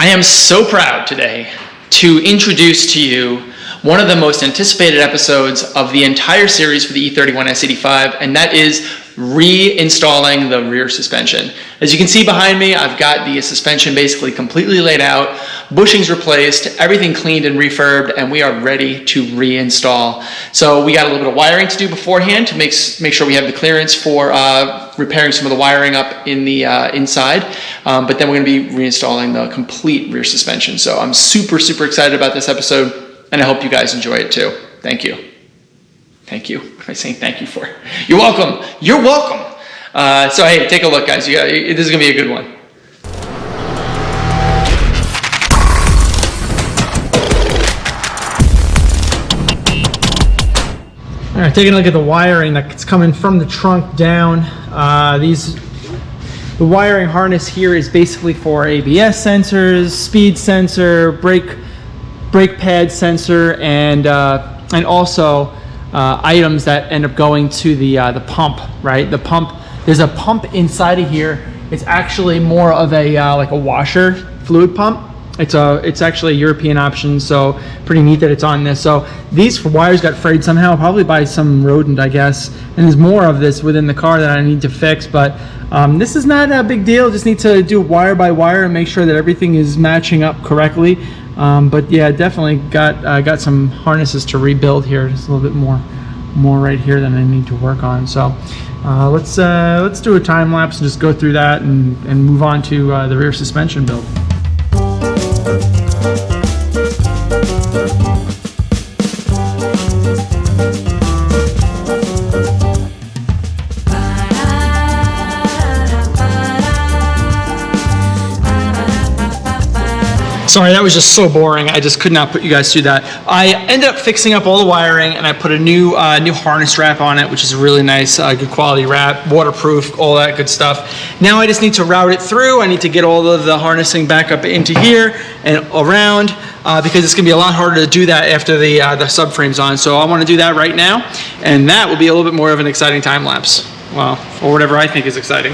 I am so proud today to introduce to you one of the most anticipated episodes of the entire series for the E31 S85, and that is reinstalling the rear suspension. As you can see behind me, I've got the suspension basically completely laid out, bushings replaced, everything cleaned and refurbed, and we are ready to reinstall. So we got a little bit of wiring to do beforehand to make sure we have the clearance for repairing some of the wiring up in the inside, but then we're going to be reinstalling the complete rear suspension. So I'm super excited about this episode, and I hope you guys enjoy it too. Thank you. Thank you. What am I saying thank you for? You're welcome. You're welcome. So hey, take a look, guys. This is going to be a good one. All right, taking a look at the wiring that's coming from the trunk down. The wiring harness here is basically for ABS sensors, speed sensor, brake pad sensor, and also items that end up going to the pump, right? The pump, there's a pump inside of here. It's actually more of a like a washer fluid pump. It's actually a European option, so pretty neat that it's on this. So these wires got frayed somehow, probably by some rodent, I guess. And there's more of this within the car that I need to fix, but this is not a big deal. Just need to do wire by wire and make sure that everything is matching up correctly. But yeah, definitely got some harnesses to rebuild here. Just a little bit more right here than I need to work on. So let's do a time lapse and just go through that and move on to the rear suspension build. Sorry, that was just so boring. I just could not put you guys through that. I ended up fixing up all the wiring, and I put a new harness wrap on it, which is a really nice, good quality wrap, waterproof, all that good stuff. Now I just need to route it through. I need to get all of the harnessing back up into here and around, because it's going to be a lot harder to do that after the subframe's on. So I want to do that right now, and that will be a little bit more of an exciting time lapse. Well, or whatever I think is exciting.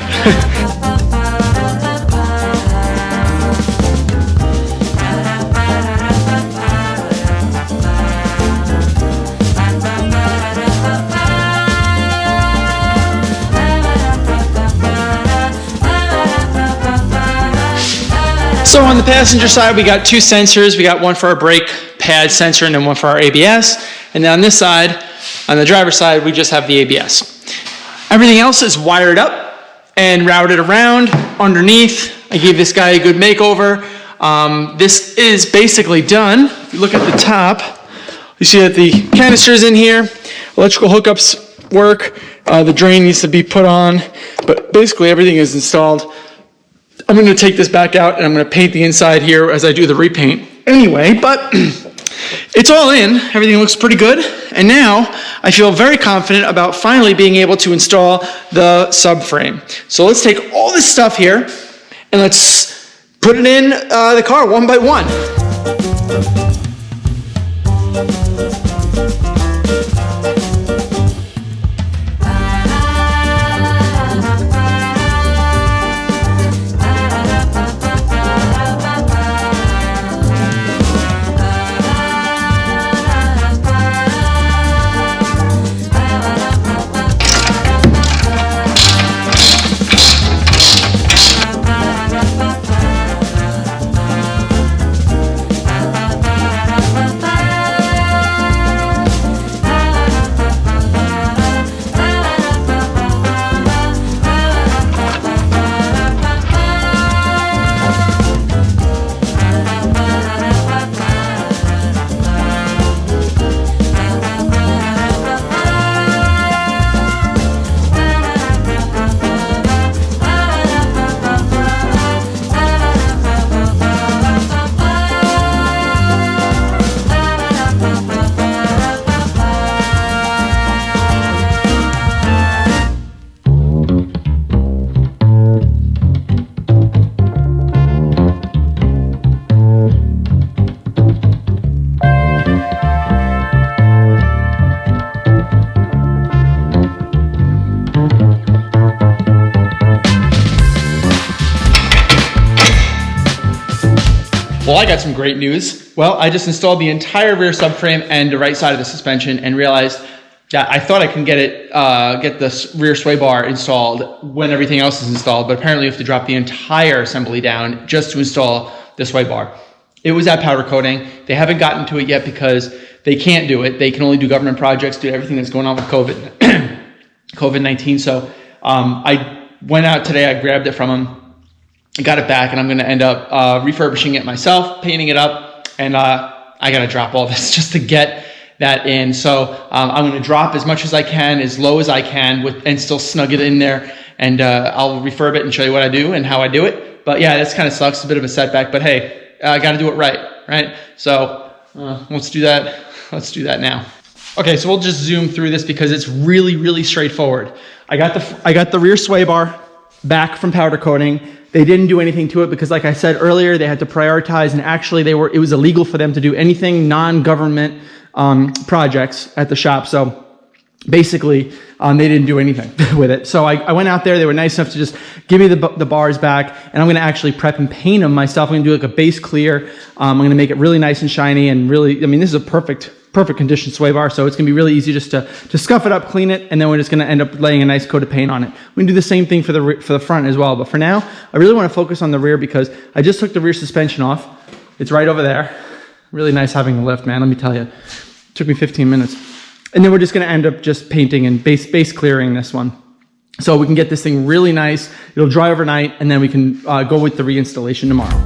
So on the passenger side, we got two sensors. We got one for our brake pad sensor and then one for our ABS. And then on this side, on the driver's side, we just have the ABS. Everything else is wired up and routed around underneath. I gave this guy a good makeover. This is basically done. If you look at the top, you see that the canister's in here. Electrical hookups work. The drain needs to be put on, but basically everything is installed. I'm going to take this back out and I'm going to paint the inside here as I do the repaint anyway, but it's all in. Everything looks pretty good. And now I feel very confident about finally being able to install the subframe. So let's take all this stuff here and let's put it in the car one by one. Well, I got some great news. Well, I just installed the entire rear subframe and the right side of the suspension and realized that I thought I can get the rear sway bar installed when everything else is installed, but apparently you have to drop the entire assembly down just to install the sway bar. It was at powder coating. They haven't gotten to it yet because they can't do it. They can only do government projects, do everything that's going on with COVID-19. So I went out today, I grabbed it from them, got it back, and I'm going to end up refurbishing it myself, painting it up, and I got to drop all this just to get that in. So I'm going to drop as much as I can, as low as I can, and still snug it in there, and I'll refurb it and show you what I do and how I do it. But yeah, this kind of sucks, a bit of a setback, but hey, I got to do it right? So let's do that. Let's do that now. Okay, so we'll just zoom through this because it's really straightforward. I got the rear sway bar back from powder coating. They didn't do anything to it because, like I said earlier, they had to prioritize, and actually it was illegal for them to do anything non-government projects at the shop. So basically, they didn't do anything with it. So I went out there. They were nice enough to just give me the bars back, and I'm going to actually prep and paint them myself. I'm going to do like a base clear. I'm going to make it really nice and shiny, and really, I mean, this is a perfect condition sway bar, so it's going to be really easy just to scuff it up, clean it, and then we're just going to end up laying a nice coat of paint on it. We're going to do the same thing for the front as well, but for now, I really want to focus on the rear because I just took the rear suspension off. It's right over there. Really nice having the lift, man, let me tell you. It took me 15 minutes. And then we're just going to end up just painting and base clearing this one. So we can get this thing really nice. It'll dry overnight, and then we can go with the reinstallation tomorrow.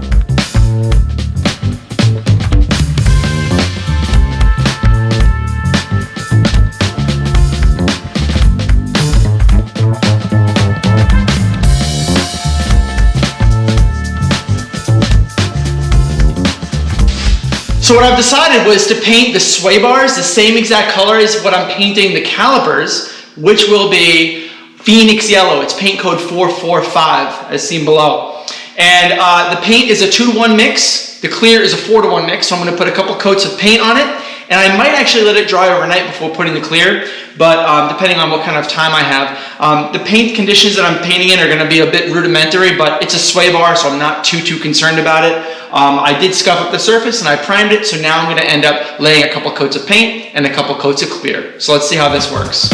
So what I've decided was to paint the sway bars the same exact color as what I'm painting the calipers, which will be Phoenix Yellow. It's paint code 445, as seen below. And the paint is a 2-to-1 mix. The clear is a 4-to-1 mix, so I'm going to put a couple coats of paint on it. And I might actually let it dry overnight before putting the clear, but depending on what kind of time I have. The paint conditions that I'm painting in are going to be a bit rudimentary, but it's a sway bar, so I'm not too concerned about it. I did scuff up the surface and I primed it, so now I'm going to end up laying a couple coats of paint and a couple coats of clear. So let's see how this works.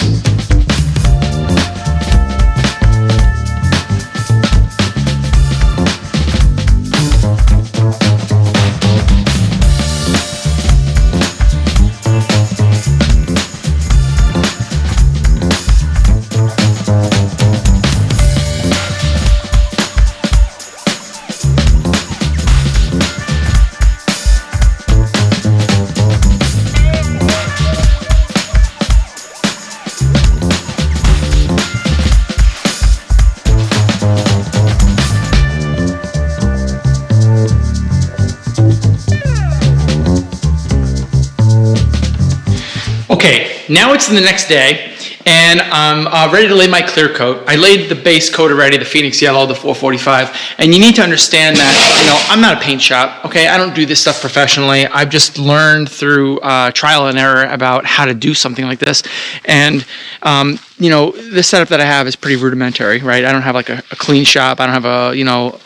Okay, now it's the next day, and I'm ready to lay my clear coat. I laid the base coat already, the Phoenix Yellow, the 445, and you need to understand that, I'm not a paint shop, okay? I don't do this stuff professionally. I've just learned through trial and error about how to do something like this, and the setup that I have is pretty rudimentary, right? I don't have like a clean shop. I don't have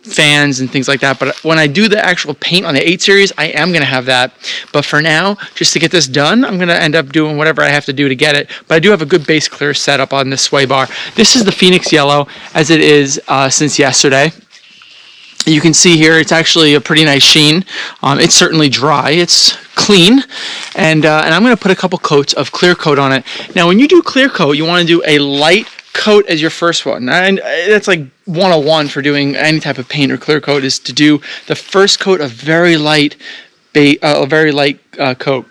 fans and things like that. But when I do the actual paint on the 8 series, I am going to have that. But for now, just to get this done, I'm going to end up doing whatever I have to do to get it. But I do have a good base clear setup on this sway bar. This is the Phoenix Yellow as it is since yesterday. You can see here it's actually a pretty nice sheen. It's certainly dry. It's clean, and I'm going to put a couple coats of clear coat on it. Now, when you do clear coat, you want to do a light coat as your first one, and that's like 101 for doing any type of paint or clear coat, is to do the first coat of very light coat.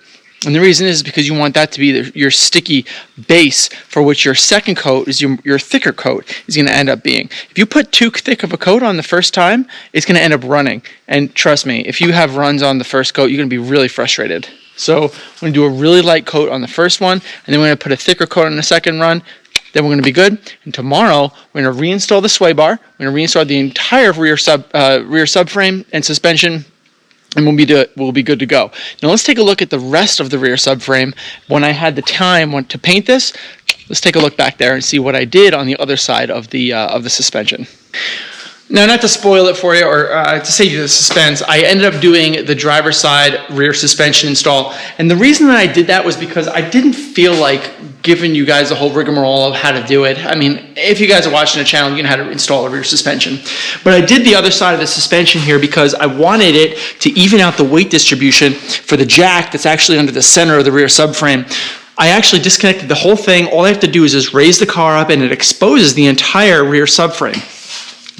And the reason is because you want that to be your sticky base for which your second coat is your thicker coat is going to end up being. If you put too thick of a coat on the first time, it's going to end up running. And trust me, if you have runs on the first coat, you're going to be really frustrated. So we're going to do a really light coat on the first one, and then we're going to put a thicker coat on the second run. Then we're going to be good. And tomorrow, we're going to reinstall the sway bar. We're going to reinstall the entire rear subframe and suspension, and we'll be good to go. Now let's take a look at the rest of the rear subframe. When I had the time to paint this, let's take a look back there and see what I did on the other side of the suspension. Now, not to spoil it for you or to save you the suspense, I ended up doing the driver's side rear suspension install. And the reason that I did that was because I didn't feel like giving you guys the whole rigmarole of how to do it. I mean, if you guys are watching the channel, you know how to install a rear suspension. But I did the other side of the suspension here because I wanted it to even out the weight distribution for the jack that's actually under the center of the rear subframe. I actually disconnected the whole thing. All I have to do is just raise the car up and it exposes the entire rear subframe.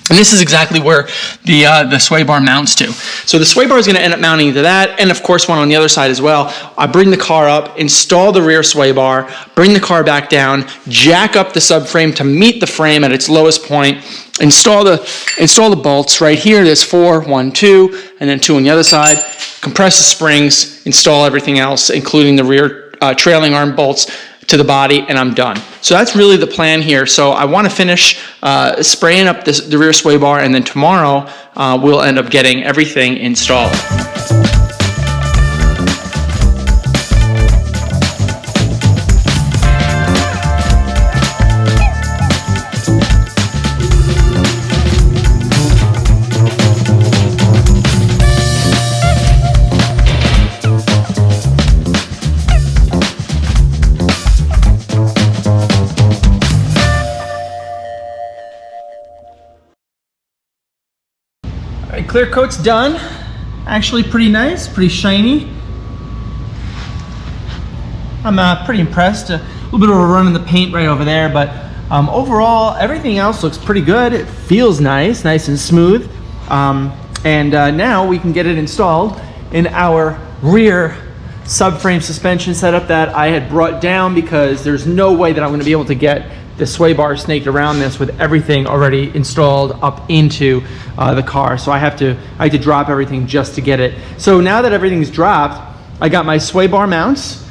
And this is exactly where the sway bar mounts to. So the sway bar is going to end up mounting to that, and of course one on the other side as well. I bring the car up, install the rear sway bar, bring the car back down, jack up the subframe to meet the frame at its lowest point, install the bolts right here. There's 4, 1, 2, and then 2 on the other side. Compress the springs, install everything else, including the rear trailing arm bolts to the body, and I'm done. So that's really the plan here. So I want to finish spraying up the rear sway bar, and then tomorrow we'll end up getting everything installed. Clear coat's done. Actually pretty nice, pretty shiny. I'm pretty impressed. A little bit of a run in the paint right over there, but overall everything else looks pretty good. It feels nice and smooth. Now we can get it installed in our rear subframe suspension setup that I had brought down because there's no way that I'm going to be able to get the sway bar snaked around this with everything already installed up into the car. So I had to drop everything just to get it. So now that everything's dropped, I got my sway bar mounts,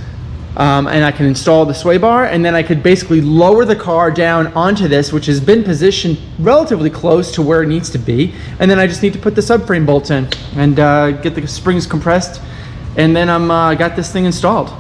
and I can install the sway bar, and then I could basically lower the car down onto this, which has been positioned relatively close to where it needs to be. And then I just need to put the subframe bolts in and get the springs compressed, and then I'm got this thing installed.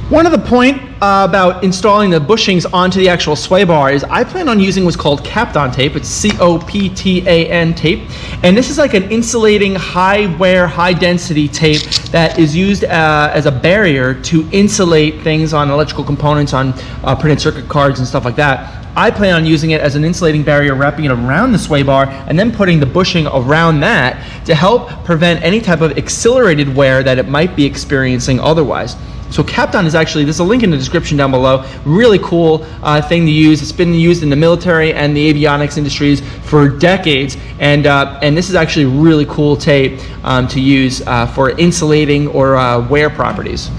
One other point about installing the bushings onto the actual sway bar is I plan on using what's called Kapton tape. It's C-O-P-T-A-N tape. And this is like an insulating, high wear, high density tape that is used as a barrier to insulate things on electrical components, on printed circuit cards and stuff like that. I plan on using it as an insulating barrier, wrapping it around the sway bar, and then putting the bushing around that to help prevent any type of accelerated wear that it might be experiencing otherwise. So Kapton is actually, there's a link in the description down below, really cool thing to use. It's been used in the military and the avionics industries for decades, and this is actually really cool tape to use for insulating or wear properties.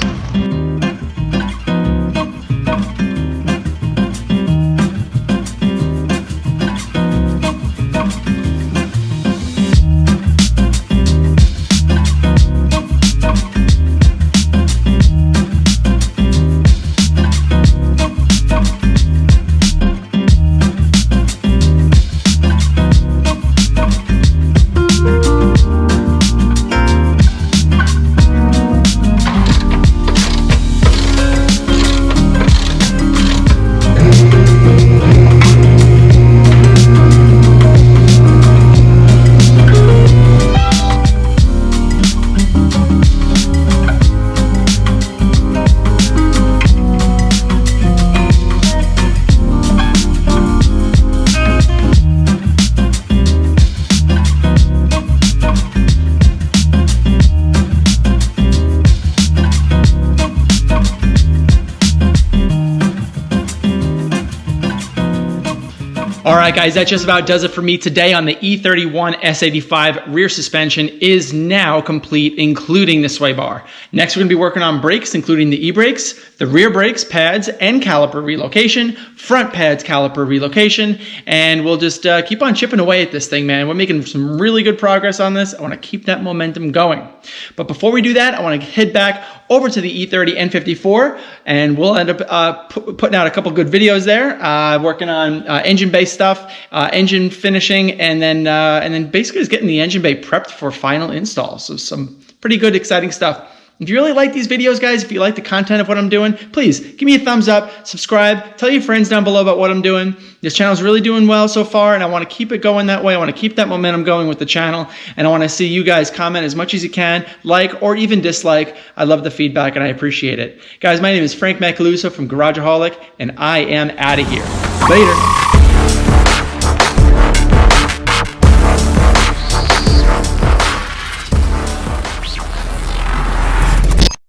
Alright guys, that just about does it for me today on the E31 S85 rear suspension is now complete, including the sway bar. Next we're going to be working on brakes, including the e-brakes, the rear brakes, pads, and caliper relocation, front pads, caliper relocation, and we'll just keep on chipping away at this thing, man. We're making some really good progress on this. I want to keep that momentum going. But before we do that, I want to head back over to the E30 N54, and we'll end up putting out a couple good videos there, working on engine bay stuff, engine finishing, and then basically just getting the engine bay prepped for final install. So some pretty good, exciting stuff. If you really like these videos, guys, if you like the content of what I'm doing, please give me a thumbs up, subscribe, tell your friends down below about what I'm doing. This channel is really doing well so far, and I want to keep it going that way. I want to keep that momentum going with the channel, and I want to see you guys comment as much as you can, like or even dislike. I love the feedback, and I appreciate it. Guys, my name is Frank Macaluso from Garageaholic, and I am out of here. Later.